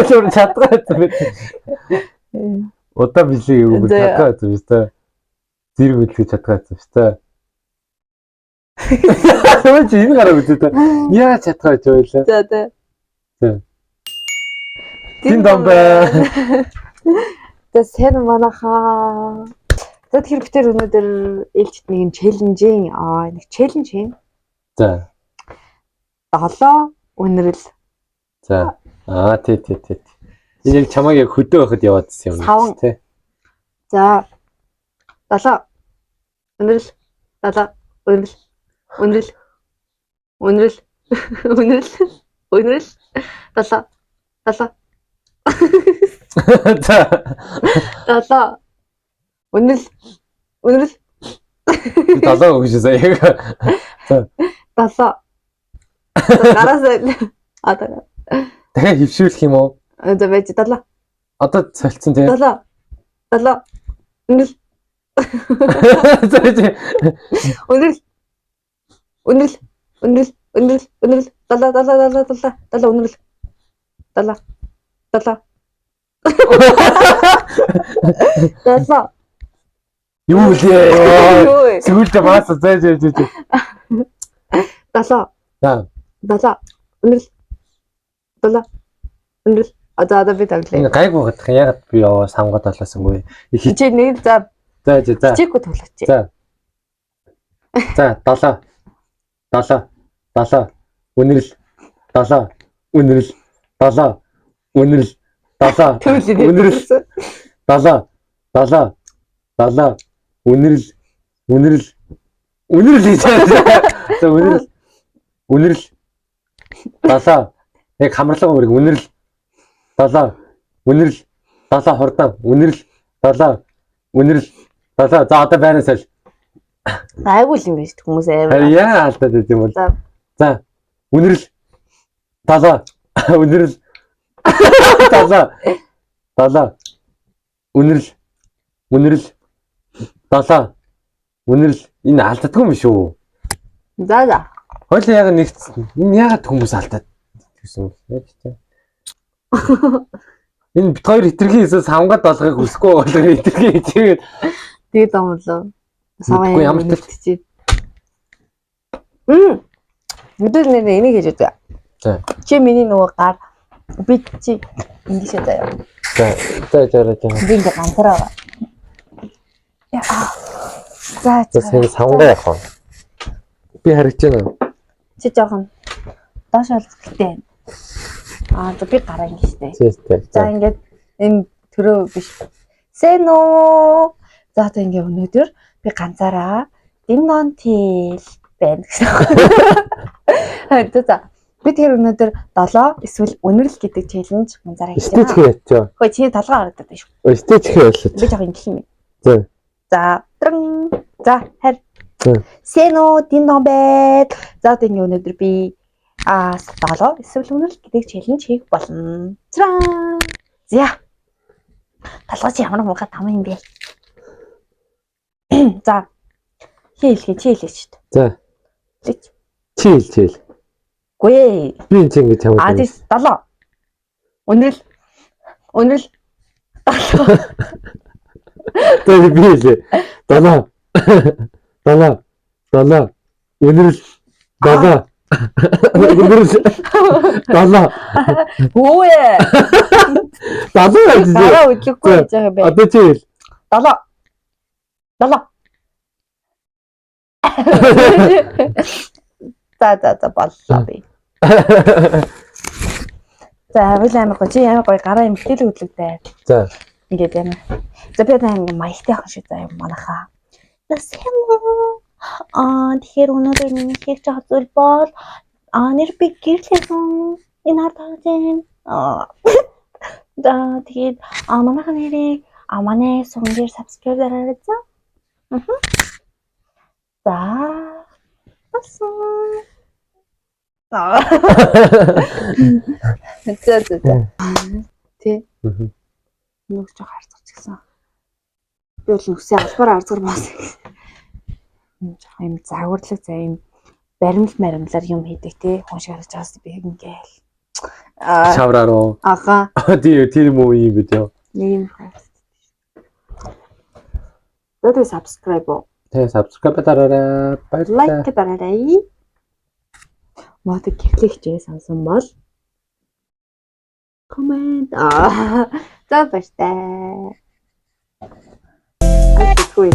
Зүгээр чадгаа бид. Удаа билээ юу чадгаа зү. Зэрэг үлдэх чадгаа зү. Өө чи энэ гараа үзээ та. Яа чадгаа ч байлаа. За за. Дин домбай. За сайн манайхаа. За тэгэхээр бид өнөөдөр ээлжид нэг челленжийн нэг челленж хийн. За. 7 үнэрэл. За. Тий. Энэ яг чамайг яг хөдөө байхад яваадсэн юм тий. За. 7 үнэрэл 7 үнэрэл 7 үнэрэл 7 өгч сая. За. 7 гараасаа дахиад хөвшүүлэх юм уу? За байж 7. Одоо цолцсон тий. 7 үнэрэл. Үнэрэл 7 Юу лээ? Сүүлдээ маас зай. 7 үнэрэл одоо би тоглоё. Гайг багтах ягаад би яваа самгаад талаасангүй. Чи нэг за чиггүй тоглооч. За 7 үнэрэл 7 үнэрэл 7 үнэрэл 7 үнэрэл 7 үнэрэл за үнэрэл 7 яг хамарлага үрг үнэрэл 7 үнэрэл 7 хурдан үнэрэл 7 за одоо байраа соль. Айгуул юм биш хүмүүс амар. Яа алдаад байт юм бол. За үнэрэл 7 үнэрэл 7 үнэрэл 7 үнэрэл энэ алддаггүй юм шүү. За. Хойлоо яг нэгтсэн. Энэ ягаад хүмүүс алдаад гэсэн юм яг тийм. Энэ бит хоёр хитрхийн хийсээс хамгаад болгохыг хүсэхгүй болгоо хитрхийн хийгээд би домлоо. Саваа ямар тэлчээ. Мэдээ нэр энийг хийж үзье. За. Чи миний нөгөө гар би чи ингэшээ заяа. За. Би ингээ ганцаараа. За. Тэсээ савгаа яах вэ? Би харагч байна. Чи жоохон доош олдтой. За би гараа ингэ штэ. За ингээд энэ төрөө биш. Сэно. За одоо ингээ өнөөдөр би ганцаараа диндон тил байна гэсэн. За би тэр өнөөдөр 7 эсвэл үнэрэл гэдэг челленж ганцаараа хийж байна. Стич хийчихё. Хөөе чи толгой харагдаад байна шүү. Стич хийлээ. Би жоохон ингэх юм. За. За харь. Сэно диндон байд. За одоо ингээ өнөөдөр би 7 эсвэл үнэрэл гэдэг челленж хийх болно. За. Толгой чи ямар муухай там юм бэ? За. Чи хэлээч. За. Чи хэл. Гүй. Би энэ ингэж хамаагүй. Адис 7. Үнэрэл. 7. Тэр би хэлээ. 7. Үнэрэл 7. Гүй. 7 гэж. Дараа үдлэхгүй гэж байгаа бэ. Одоо чи хэл. 7. За боллоо би. За хавил амар гоё гараа юм хэл хөдлөгтэй. За. Ингээд ямар. За би нэг маягтай ах шиг заа юм манайхаа. Сэм. Тэгэхээр өнөөдөр миний хийх цаг зүйл бол нэр би гэрлээсэн. Энэ хатагын. За тэгээд манайхаа нэрийг манай сүнгээр subscribe дараарай за. За. Тэ. Нүгч харцгач гэсэн. Би бол нүгсээ албаар арзгар баас. Юм загварлаг за юм баримлаар юм хийдэг те. Хүн шиг харж байгаас би ингээл Шаврааруу. Ага. Тийм үү юм бэ тээ. Name first. Дөрөв subscribe уу? Тэгээ subscribe дараарай. Баярлалаа. Like дараарай. Мод гэрлэгчээ сансан бол comment за баяртай. Ашиггүй.